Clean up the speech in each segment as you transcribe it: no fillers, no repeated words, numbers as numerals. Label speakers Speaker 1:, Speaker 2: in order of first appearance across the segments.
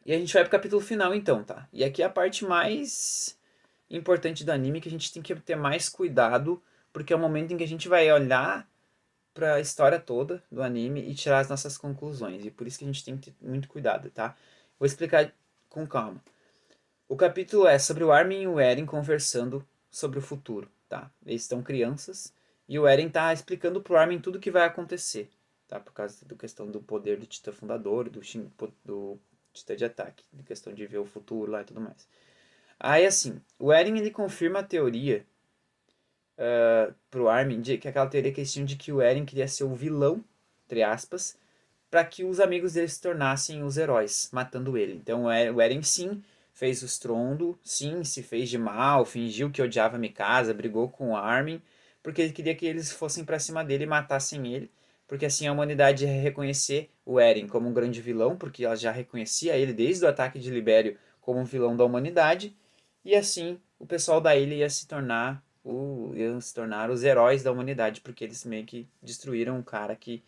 Speaker 1: E a gente vai pro capítulo final então, tá? E aqui é a parte mais importante do anime que a gente tem que ter mais cuidado, porque é o momento em que a gente vai olhar pra história toda do anime e tirar as nossas conclusões. E por isso que a gente tem que ter muito cuidado, tá? Vou explicar com calma. O capítulo é sobre o Armin e o Eren conversando sobre o futuro, tá? Eles estão crianças e o Eren tá explicando pro Armin tudo o que vai acontecer, tá? Por causa da questão do poder do Titã Fundador, do Titã de Ataque, da questão de ver o futuro lá e tudo mais. Aí, assim, o Eren, ele confirma a teoria pro Armin, que é aquela teoria que eles tinham de que o Eren queria ser o vilão, entre aspas, para que os amigos dele se tornassem os heróis, matando ele. Então o Eren sim fez o estrondo, sim se fez de mal, fingiu que odiava a Mikasa, brigou com o Armin, porque ele queria que eles fossem para cima dele e matassem ele, porque assim a humanidade ia reconhecer o Eren como um grande vilão, porque ela já reconhecia ele desde o ataque de Libério como um vilão da humanidade, e assim o pessoal da ilha iam se tornar os heróis da humanidade, porque eles meio que destruíram o cara que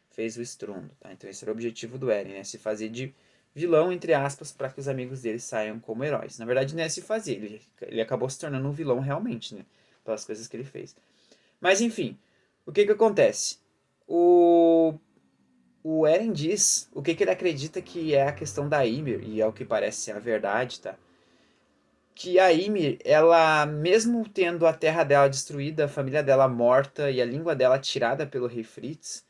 Speaker 1: fez o estrondo, tá? Então esse era o objetivo do Eren, né? Se fazer de vilão, entre aspas, para que os amigos dele saiam como heróis. Na verdade, não é se fazer, ele acabou se tornando um vilão realmente, né? Pelas coisas que ele fez. Mas enfim, o que que acontece? O, o Eren diz o que ele acredita que é a questão da Ymir, e é o que parece ser a verdade, tá? Que a Ymir, ela, mesmo tendo a terra dela destruída, a família dela morta e a língua dela tirada pelo rei Fritz,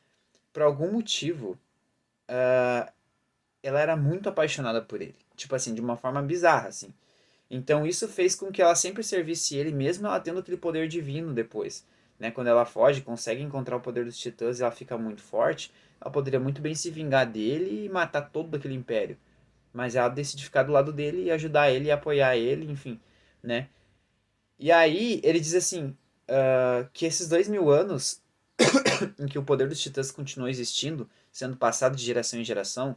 Speaker 1: por algum motivo, ela era muito apaixonada por ele. Tipo assim, de uma forma bizarra, assim. Então isso fez com que ela sempre servisse ele, mesmo ela tendo aquele poder divino depois. Né? Quando ela foge, consegue encontrar o poder dos titãs e ela fica muito forte, ela poderia muito bem se vingar dele e matar todo aquele império. Mas ela decide ficar do lado dele e ajudar ele e apoiar ele, enfim, né? E aí ele diz assim, que esses 2000 anos em que o poder dos titãs continuou existindo, sendo passado de geração em geração,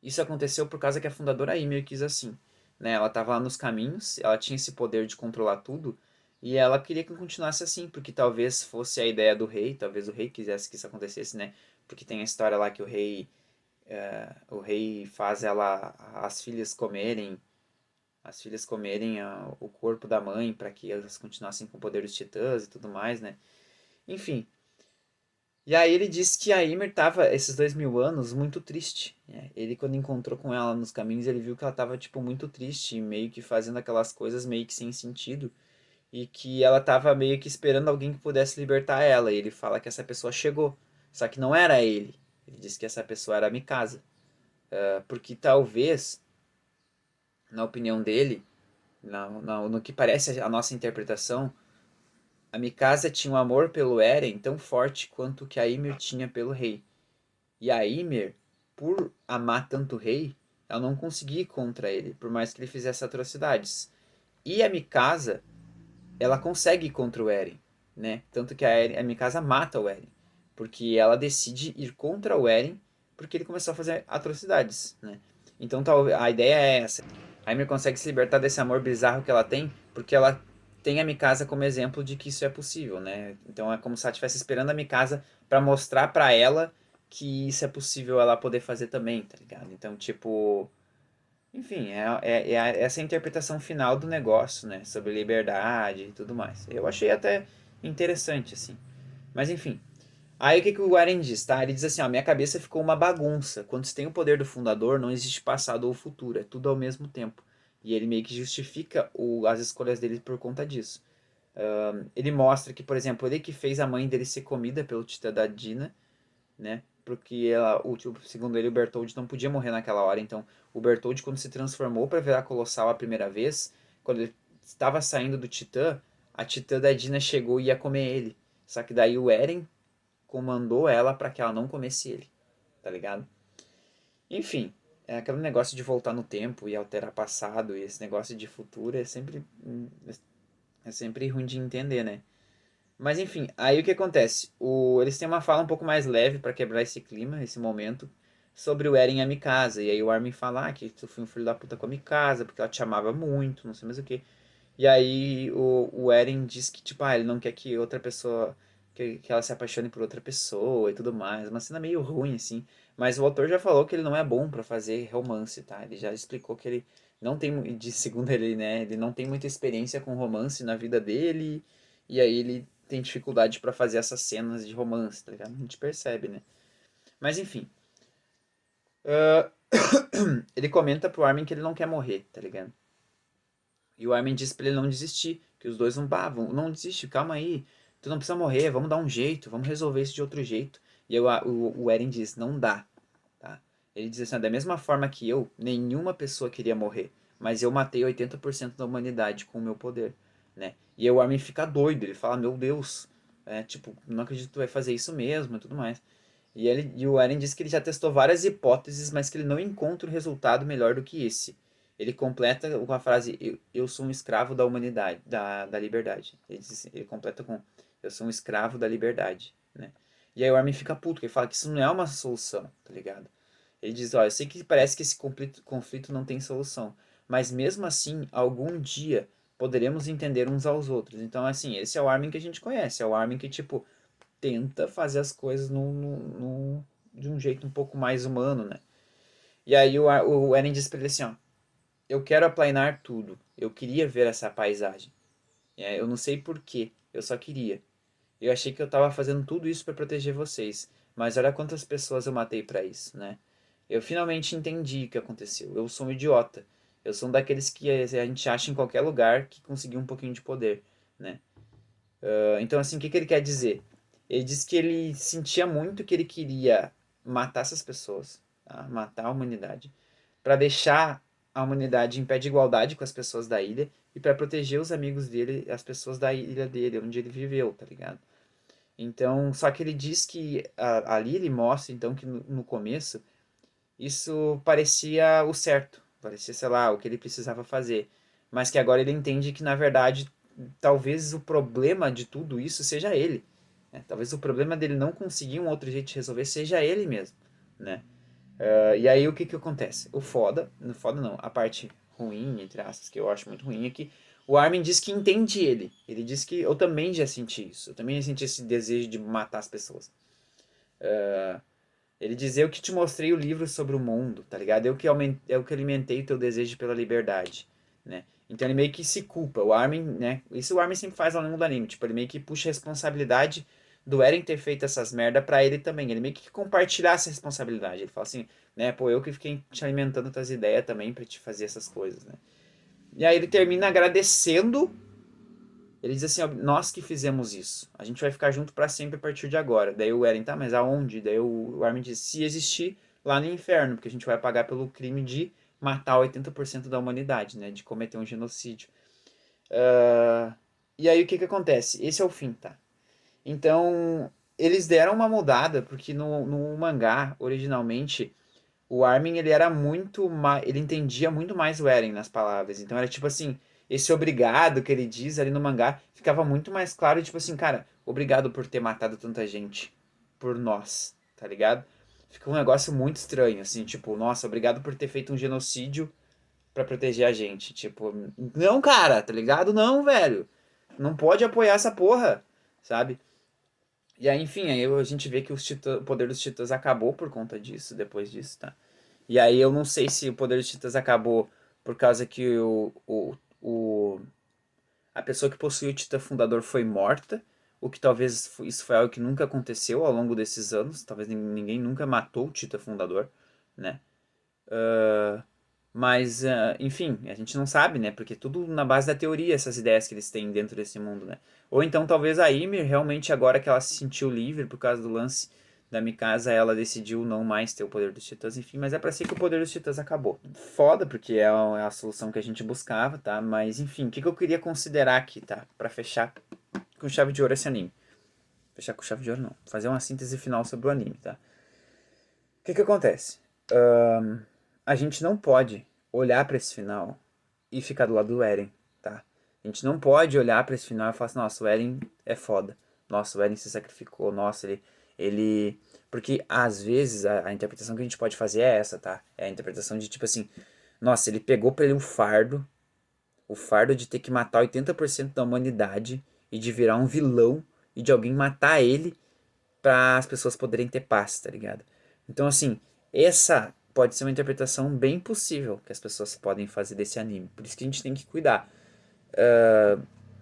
Speaker 1: isso aconteceu por causa que a fundadora Ymir quis assim. Né? Ela estava lá nos caminhos, ela tinha esse poder de controlar tudo, e ela queria que continuasse assim, porque talvez fosse a ideia do rei, talvez o rei quisesse que isso acontecesse, né? Porque tem a história lá que o rei faz as filhas comerem o corpo da mãe para que elas continuassem com o poder dos titãs e tudo mais, né? Enfim, e aí ele disse que a Ymir tava, esses 2000 anos, muito triste. Né? Ele, quando encontrou com ela nos caminhos, ele viu que ela tava, tipo, muito triste, meio que fazendo aquelas coisas meio que sem sentido. E que ela tava meio que esperando alguém que pudesse libertar ela. E ele fala que essa pessoa chegou. Só que não era ele. Ele disse que essa pessoa era a Mikasa. Porque talvez, na opinião dele, no que parece a nossa interpretação, a Mikasa tinha um amor pelo Eren tão forte quanto o que a Ymir tinha pelo rei. E a Ymir, por amar tanto o rei, ela não conseguia ir contra ele, por mais que ele fizesse atrocidades. E a Mikasa, ela consegue ir contra o Eren, né? Tanto que a Mikasa mata o Eren, porque ela decide ir contra o Eren, porque ele começou a fazer atrocidades, né? Então a ideia é essa. A Ymir consegue se libertar desse amor bizarro que ela tem, porque ela tem a Mikasa como exemplo de que isso é possível, né? Então é como se ela estivesse esperando a Mikasa para mostrar para ela que isso é possível ela poder fazer também, tá ligado? Então, tipo, enfim, essa é a interpretação final do negócio, né? Sobre liberdade e tudo mais. Eu achei até interessante, assim. Mas enfim. Aí o que, que o Eren diz, tá? Ele diz assim, ó, minha cabeça ficou uma bagunça. Quando se tem o poder do fundador, não existe passado ou futuro, é tudo ao mesmo tempo. E ele meio que justifica as escolhas dele por conta disso. Ele mostra que, por exemplo, ele que fez a mãe dele ser comida pelo Titã da Dina, né? Porque segundo ele, o Bertold não podia morrer naquela hora. Então, o Bertold, quando se transformou para virar Colossal a primeira vez, quando ele estava saindo do Titã, a Titã da Dina chegou e ia comer ele. Só que daí o Eren comandou ela para que ela não comesse ele, tá ligado? Enfim, é aquele negócio de voltar no tempo e alterar passado, e esse negócio de futuro é sempre ruim de entender, né? Mas enfim, aí o que acontece? Eles têm uma fala um pouco mais leve para quebrar esse clima, esse momento, sobre o Eren e a Mikasa. E aí o Armin fala que tu foi um filho da puta com a Mikasa, porque ela te amava muito, não sei mais o que. E aí o Eren diz que, tipo, ele não quer que outra pessoa, que ela se apaixone por outra pessoa e tudo mais. Uma cena meio ruim, assim. Mas o autor já falou que ele não é bom pra fazer romance, tá? Ele já explicou que ele não tem, segundo ele, né? Ele não tem muita experiência com romance na vida dele. E aí ele tem dificuldade pra fazer essas cenas de romance, tá ligado? A gente percebe, né? Mas enfim. ah, ele comenta pro Armin que ele não quer morrer, tá ligado? E o Armin diz pra ele não desistir. Que os dois vão, não desiste, calma aí. Tu não precisa morrer, vamos dar um jeito, vamos resolver isso de outro jeito. E aí o Eren diz, não dá. Tá? Ele diz assim, da mesma forma que eu, nenhuma pessoa queria morrer, mas eu matei 80% da humanidade com o meu poder, né? E aí o Armin fica doido, ele fala, meu Deus, tipo, não acredito que tu vai fazer isso mesmo e tudo mais. E o Eren diz que ele já testou várias hipóteses, mas que ele não encontra um resultado melhor do que esse. Ele completa com a frase, eu sou um escravo da humanidade, da liberdade. Ele completa com, eu sou um escravo da liberdade, né? E aí o Armin fica puto, porque ele fala que isso não é uma solução, tá ligado? Ele diz, ó, eu sei que parece que esse conflito não tem solução, mas mesmo assim, algum dia poderemos entender uns aos outros. Então, assim, esse é o Armin que a gente conhece, é o Armin que, tipo, tenta fazer as coisas de um jeito um pouco mais humano, né? E aí o Eren diz pra ele assim, ó, eu quero aplainar tudo, eu queria ver essa paisagem. Eu não sei por quê, eu só queria. Eu achei que eu tava fazendo tudo isso para proteger vocês, mas olha quantas pessoas eu matei para isso, né? Eu finalmente entendi o que aconteceu. Eu sou um idiota. Eu sou um daqueles que a gente acha em qualquer lugar que conseguiu um pouquinho de poder, né? Então, assim, o que que ele quer dizer? Ele diz que ele sentia muito que ele queria matar essas pessoas, tá? Matar a humanidade, para deixar a humanidade em pé de igualdade com as pessoas da ilha e para proteger os amigos dele, as pessoas da ilha dele, onde ele viveu, tá ligado? Então, só que ele diz que ali ele mostra, então, que no começo isso parecia o certo, parecia, sei lá, o que ele precisava fazer. Mas que agora ele entende que, na verdade, talvez o problema de tudo isso seja ele. Né? Talvez o problema dele não conseguir um outro jeito de resolver seja ele mesmo, né? E aí o que que acontece? No foda não, a parte ruim, entre aspas, que eu acho muito ruim, é que o Armin diz que entende ele. Ele diz que eu também já senti isso. Eu também já senti esse desejo de matar as pessoas. Ele diz, eu que te mostrei o livro sobre o mundo, tá ligado? Eu que alimentei o teu desejo pela liberdade, né? Então ele meio que se culpa. O Armin, né? Isso o Armin sempre faz ao longo do anime. Tipo, ele meio que puxa a responsabilidade do Eren ter feito essas merda pra ele também. Ele meio que compartilhar essa responsabilidade. Ele fala assim, né? Pô, eu que fiquei te alimentando tuas ideias também pra te fazer essas coisas, né? E aí ele termina agradecendo. Ele diz assim, ó, nós que fizemos isso. A gente vai ficar junto pra sempre a partir de agora. Daí o Eren, tá, mas aonde? Daí o Armin diz, se existir, lá no inferno, porque a gente vai pagar pelo crime de matar 80% da humanidade, né? De cometer um genocídio. E aí o que que acontece? Esse é o fim, tá? Então, eles deram uma mudada, porque no mangá, originalmente, o Armin, ele era muito mais, ele entendia muito mais o Eren nas palavras. Então era tipo assim, esse obrigado que ele diz ali no mangá ficava muito mais claro, tipo assim, cara, obrigado por ter matado tanta gente por nós, tá ligado? Fica um negócio muito estranho, assim, tipo, nossa, obrigado por ter feito um genocídio pra proteger a gente. Tipo, não, cara, tá ligado? Não, velho. Não pode apoiar essa porra, sabe? E aí, enfim, aí a gente vê que o poder dos titãs acabou por conta disso, depois disso, tá? E aí eu não sei se o poder dos titãs acabou por causa que a pessoa que possuía o titã fundador foi morta, o que talvez isso foi algo que nunca aconteceu ao longo desses anos, talvez ninguém nunca matou o titã fundador, né? Mas, enfim, a gente não sabe, né? Porque tudo na base da teoria, essas ideias que eles têm dentro desse mundo, né? Ou então talvez a Ymir, realmente agora que ela se sentiu livre por causa do lance da Mikasa, ela decidiu não mais ter o poder dos titãs, enfim. Mas é pra ser que o poder dos titãs acabou. Foda, porque é a solução que a gente buscava, tá? Mas, enfim, o que que eu queria considerar aqui, tá? Pra fechar com chave de ouro esse anime. Fechar com chave de ouro não. Fazer uma síntese final sobre o anime, tá? O que que acontece? A gente não pode olhar pra esse final e ficar do lado do Eren, tá? A gente não pode olhar pra esse final e falar assim, nossa, o Eren é foda. Nossa, o Eren se sacrificou. Nossa, ele... Porque, às vezes, a interpretação que a gente pode fazer é essa, tá? É a interpretação de, tipo assim, nossa, ele pegou pra ele o fardo de ter que matar 80% da humanidade e de virar um vilão e de alguém matar ele para as pessoas poderem ter paz, tá ligado? Então, assim, Essa pode ser uma interpretação bem possível que as pessoas podem fazer desse anime. Por isso que a gente tem que cuidar.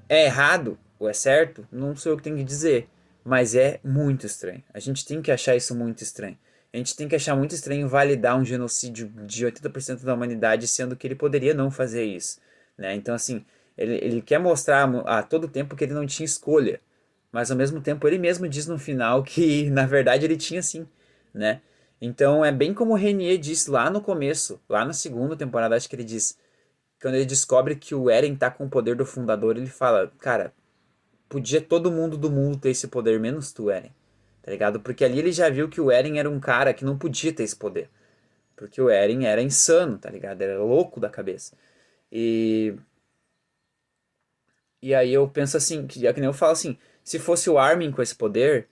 Speaker 1: É errado ou é certo? Não sou eu que tenho que dizer. Mas é muito estranho. A gente tem que achar isso muito estranho. A gente tem que achar muito estranho validar um genocídio de 80% da humanidade, sendo que ele poderia não fazer isso. Né? Então, assim, ele quer mostrar a todo tempo que ele não tinha escolha. Mas, ao mesmo tempo, ele mesmo diz no final que, na verdade, ele tinha sim. Né? Então, é bem como o Renier disse lá no começo, lá na segunda temporada, acho que ele diz quando ele descobre que o Eren tá com o poder do fundador, ele fala, cara, podia todo mundo do mundo ter esse poder, menos tu, Eren. Tá ligado? Porque ali ele já viu que o Eren era um cara que não podia ter esse poder. Porque o Eren era insano, tá ligado? Era louco da cabeça. E, e aí eu penso assim, que nem eu falo assim, se fosse o Armin com esse poder,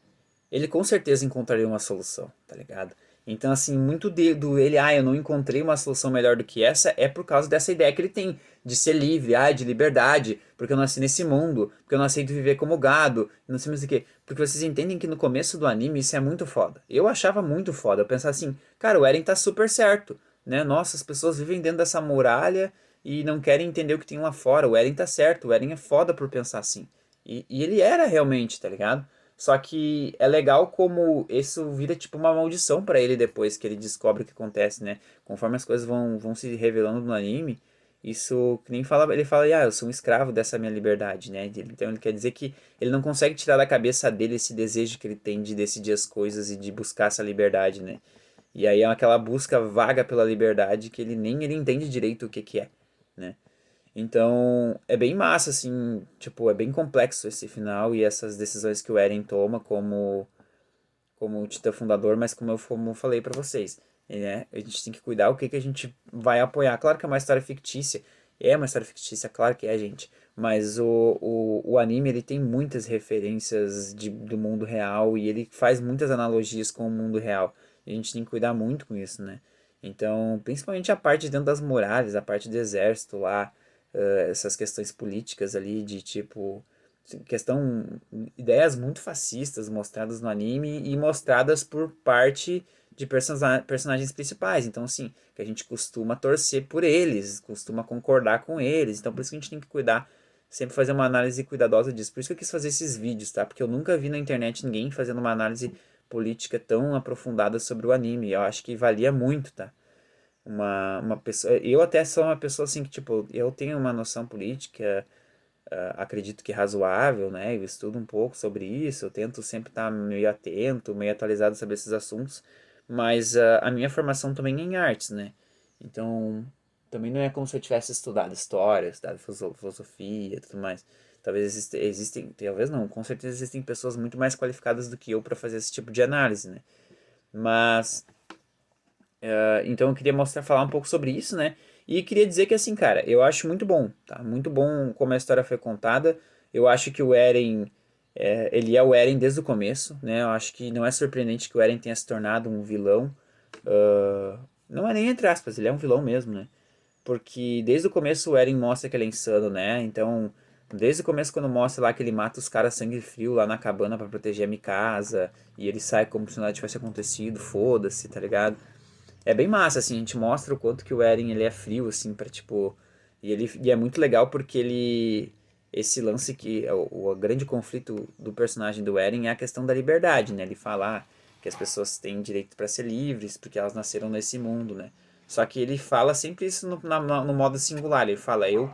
Speaker 1: ele com certeza encontraria uma solução, tá ligado? Então, assim, muito do ele, eu não encontrei uma solução melhor do que essa, é por causa dessa ideia que ele tem de ser livre, de liberdade, porque eu nasci nesse mundo, porque eu não aceito viver como gado, não sei mais o quê. Porque vocês entendem que no começo do anime isso é muito foda. Eu achava muito foda, eu pensava assim, cara, o Eren tá super certo, né? Nossa, as pessoas vivem dentro dessa muralha e não querem entender o que tem lá fora. O Eren tá certo, o Eren é foda por pensar assim. E ele era realmente, tá ligado? Só que é legal como isso vira tipo uma maldição pra ele depois que ele descobre o que acontece, né? Conforme as coisas vão se revelando no anime, isso que nem fala, ele fala, eu sou um escravo dessa minha liberdade, né? Então ele quer dizer que ele não consegue tirar da cabeça dele esse desejo que ele tem de decidir as coisas e de buscar essa liberdade, né? E aí é aquela busca vaga pela liberdade que ele nem ele entende direito o que que é, né? Então, é bem massa, assim, tipo, é bem complexo esse final e essas decisões que o Eren toma como o Titã fundador, mas como eu falei pra vocês, né? A gente tem que cuidar o que que a gente vai apoiar. Claro que é uma história fictícia, claro que é, gente, mas o anime, ele tem muitas referências do mundo real e ele faz muitas analogias com o mundo real. E a gente tem que cuidar muito com isso, né? Então, principalmente a parte dentro das muralhas, a parte do exército lá, essas questões políticas ali de tipo questão ideias muito fascistas mostradas no anime e mostradas por parte de personagens principais. Então, assim, que a gente costuma torcer por eles, costuma concordar com eles. Então, por isso que a gente tem que cuidar, sempre fazer uma análise cuidadosa disso. Por isso que eu quis fazer esses vídeos, tá? Porque eu nunca vi na internet ninguém fazendo uma análise política tão aprofundada sobre o anime. Eu acho que valia muito, tá? Uma pessoa, eu até sou uma pessoa assim que, tipo, eu tenho uma noção política, acredito que razoável, né? Eu estudo um pouco sobre isso, eu tento sempre estar meio atento, meio atualizado sobre esses assuntos, mas a minha formação também é em artes, né? Então, também não é como se eu tivesse estudado história, estudado filosofia e tudo mais. Talvez existem, talvez não, com certeza existem pessoas muito mais qualificadas do que eu para fazer esse tipo de análise, né? Mas então eu queria falar um pouco sobre isso, né? E queria dizer que assim, cara, eu acho muito bom, tá? Muito bom como a história foi contada. Eu acho que o Eren, ele é o Eren desde o começo, né? Eu acho que não é surpreendente que o Eren tenha se tornado um vilão. Não é nem entre aspas, ele é um vilão mesmo, né? Porque desde o começo o Eren mostra que ele é insano, né? Então, desde o começo quando mostra lá que ele mata os caras sangue frio lá na cabana pra proteger a Mikasa, e ele sai como se nada tivesse acontecido, foda-se, tá ligado? É bem massa, assim, a gente mostra o quanto que o Eren, ele é frio, assim, pra, tipo... E é muito legal porque ele... Esse lance que... O grande conflito do personagem do Eren é a questão da liberdade, né? Ele fala que as pessoas têm direito para ser livres porque elas nasceram nesse mundo, né? Só que ele fala sempre isso no modo singular. Ele fala, eu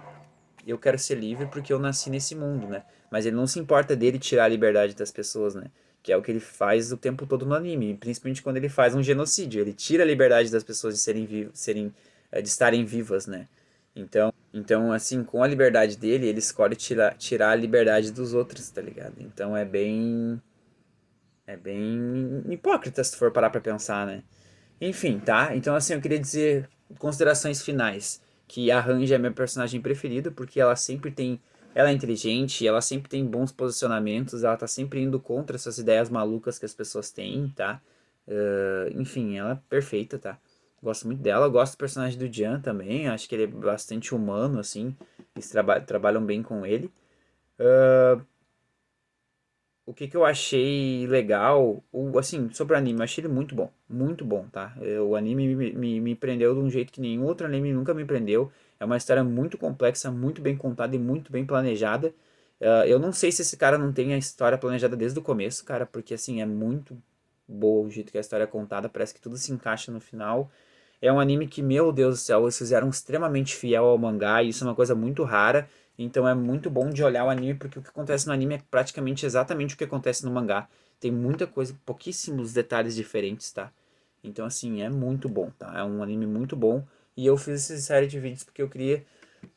Speaker 1: quero ser livre porque eu nasci nesse mundo, né? Mas ele não se importa dele tirar a liberdade das pessoas, né? Que é o que ele faz o tempo todo no anime, principalmente quando ele faz um genocídio. Ele tira a liberdade das pessoas de de estarem vivas, né? Então, assim, com a liberdade dele, ele escolhe tirar a liberdade dos outros, tá ligado? Então é bem hipócrita se tu for parar pra pensar, né? Enfim, tá? Então, assim, eu queria dizer considerações finais. Que a Range é a minha personagem preferida, porque ela sempre tem. Ela é inteligente, ela sempre tem bons posicionamentos, ela tá sempre indo contra essas ideias malucas que as pessoas têm, tá? Enfim, ela é perfeita, tá? Gosto muito dela. Eu gosto do personagem do Jian também, acho que ele é bastante humano, assim. Eles trabalham bem com ele. o que que eu achei legal, assim, sobre o anime, eu achei ele muito bom, tá? O anime me prendeu de um jeito que nenhum outro anime nunca me prendeu. É uma história muito complexa, muito bem contada e muito bem planejada. Eu não sei se esse cara não tem a história planejada desde o começo, cara, porque assim, é muito boa o jeito que a história é contada, parece que tudo se encaixa no final. É um anime que, meu Deus do céu, eles fizeram extremamente fiel ao mangá, e isso é uma coisa muito rara. Então é muito bom de olhar o anime, porque o que acontece no anime é praticamente exatamente o que acontece no mangá. Tem muita coisa, pouquíssimos detalhes diferentes, tá? Então, assim, é muito bom, tá? É um anime muito bom. E eu fiz essa série de vídeos porque eu queria.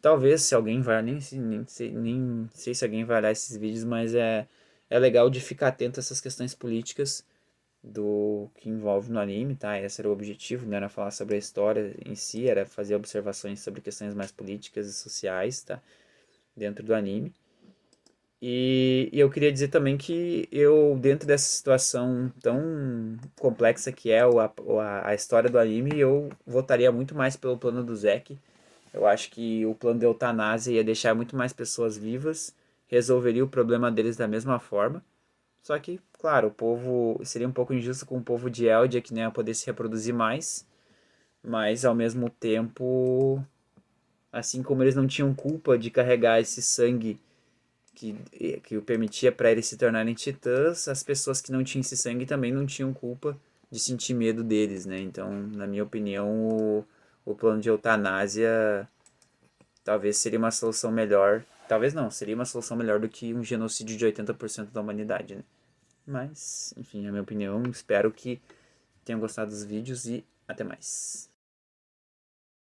Speaker 1: Talvez se alguém vai. Nem sei se alguém vai olhar esses vídeos, mas é legal de ficar atento a essas questões políticas do que envolve no anime, tá? Esse era o objetivo, não era falar sobre a história em si, era fazer observações sobre questões mais políticas e sociais, tá? Dentro do anime. E eu queria dizer também que eu, dentro dessa situação tão complexa que é a história do anime, eu votaria muito mais pelo plano do Zack. Eu acho que o plano de eutanásia ia deixar muito mais pessoas vivas, resolveria o problema deles da mesma forma. Só que, claro, o povo seria um pouco injusto com o povo de Eldia, que nem ia poder se reproduzir mais, mas ao mesmo tempo, assim como eles não tinham culpa de carregar esse sangue que, que o permitia para eles se tornarem titãs, as pessoas que não tinham esse sangue também não tinham culpa de sentir medo deles, né? Então, na minha opinião, o plano de eutanásia talvez seria uma solução melhor. Talvez não, seria uma solução melhor do que um genocídio de 80% da humanidade, né? Mas, enfim, é a minha opinião. Espero que tenham gostado dos vídeos e até mais.